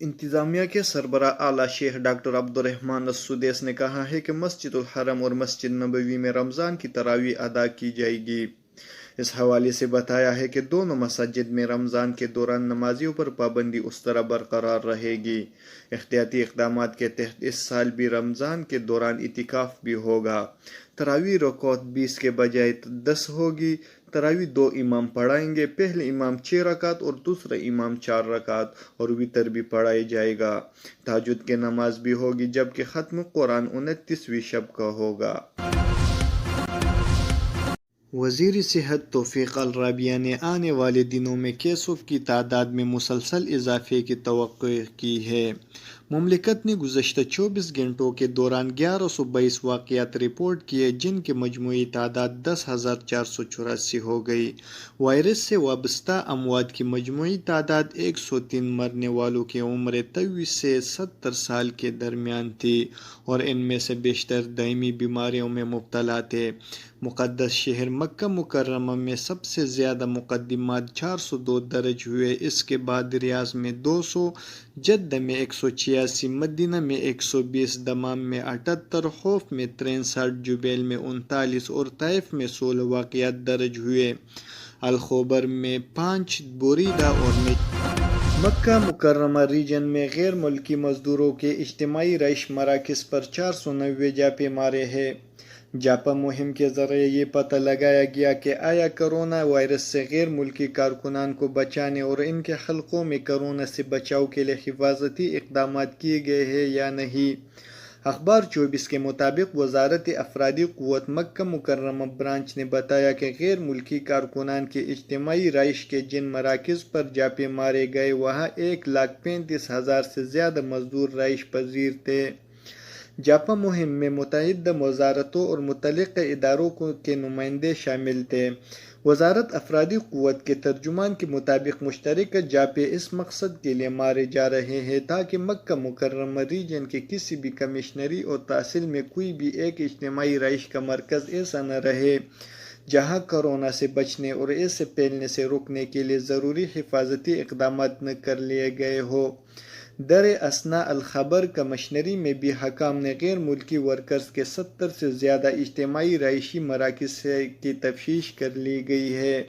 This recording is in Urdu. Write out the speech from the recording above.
انتظامیہ کے سربراہ اعلیٰ شیخ ڈاکٹر عبدالرحمن السدیس نے کہا ہے کہ مسجد الحرم اور مسجد نبوی میں رمضان کی تراویح ادا کی جائے گی۔ اس حوالے سے بتایا ہے کہ دونوں مساجد میں رمضان کے دوران نمازیوں پر پابندی اس طرح برقرار رہے گی۔ احتیاطی اقدامات کے تحت اس سال بھی رمضان کے دوران اعتکاف بھی ہوگا۔ تراویح رکعت 20 کے بجائے 10 ہوگی۔ تراویح 2 امام پڑھائیں گے، پہلے امام 6 رکعت اور دوسرا امام 4 رکعت، اور وتر بھی پڑھایا جائے گا۔ تہجد کی نماز بھی ہوگی، جبکہ ختم قرآن 29ویں شب کا ہوگا۔ وزیر صحت توفیق الرابعہ نے آنے والے دنوں میں کیسوں کی تعداد میں مسلسل اضافے کی توقع کی ہے۔ مملکت نے گزشتہ 24 گھنٹوں کے دوران 1122 واقعات رپورٹ کیے، جن کی مجموعی تعداد 10,484 ہو گئی۔ وائرس سے وابستہ اموات کی مجموعی تعداد 103، مرنے والوں کی عمریں 23 سے 70 سال کے درمیان تھی، اور ان میں سے بیشتر دائمی بیماریوں میں مبتلا تھے۔ مقدس شہر مکہ مکرمہ میں سب سے زیادہ مقدمات 402 درج ہوئے، اس کے بعد ریاض میں 200، جدہ میں 186، مدینہ میں 120، دمام میں 78، خوف میں 63، جبیل میں 39 اور طائف میں 16 واقعات درج ہوئے۔ الخبر میں 5، بوریدہ اور مکہ مکرمہ ریجن میں غیر ملکی مزدوروں کے اجتماعی رہائش مراکز پر 490 جاپے مارے ہیں۔ جاپا مہم کے ذریعے یہ پتہ لگایا گیا کہ آیا کرونا وائرس سے غیر ملکی کارکنان کو بچانے اور ان کے حلقوں میں کرونا سے بچاؤ کے لیے حفاظتی اقدامات کیے گئے ہیں یا نہیں۔ اخبار 24 کے مطابق وزارت افرادی قوت مکہ مکرمہ برانچ نے بتایا کہ غیر ملکی کارکنان کے اجتماعی رہائش کے جن مراکز پر جاپے مارے گئے، وہاں 1,35,000 سے زیادہ مزدور رہائش پذیر تھے۔ جاپا مہم میں متعدد وزارتوں اور متعلقہ اداروں کے نمائندے شامل تھے۔ وزارت افرادی قوت کے ترجمان کے مطابق مشترکہ جاپے اس مقصد کے لیے مارے جا رہے ہیں تاکہ مکہ مکرمہ ریجن کے کسی بھی کمشنری اور تحصیل میں کوئی بھی ایک اجتماعی رہائش کا مرکز ایسا نہ رہے جہاں کرونا سے بچنے اور اسے پھیلنے سے روکنے کے لیے ضروری حفاظتی اقدامات نہ کر لیے گئے ہوں۔ در اثنا الخبر کمشنری میں بھی حکام نے غیر ملکی ورکرز کے 70 سے زیادہ اجتماعی رہائشی مراکز کی تفتیش کر لی گئی ہے۔